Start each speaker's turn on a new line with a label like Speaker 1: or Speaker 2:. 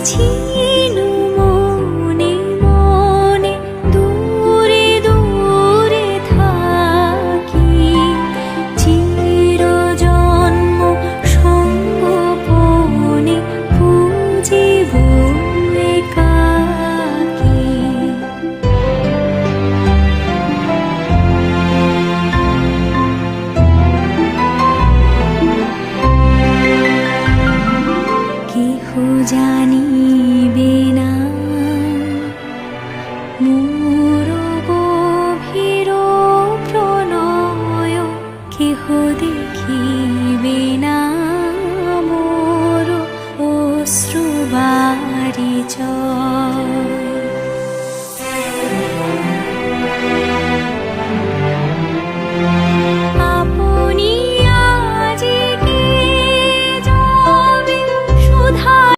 Speaker 1: ছিনু মনে মনে দূরে দূরে থাকি, চিরজন্ম সঙ্গোপনে পুজিব একাকী। কেহ জানিবে না মোর গভীর প্রণয়, কেহ দেখিবে না মোর অশ্রুবারিচয়।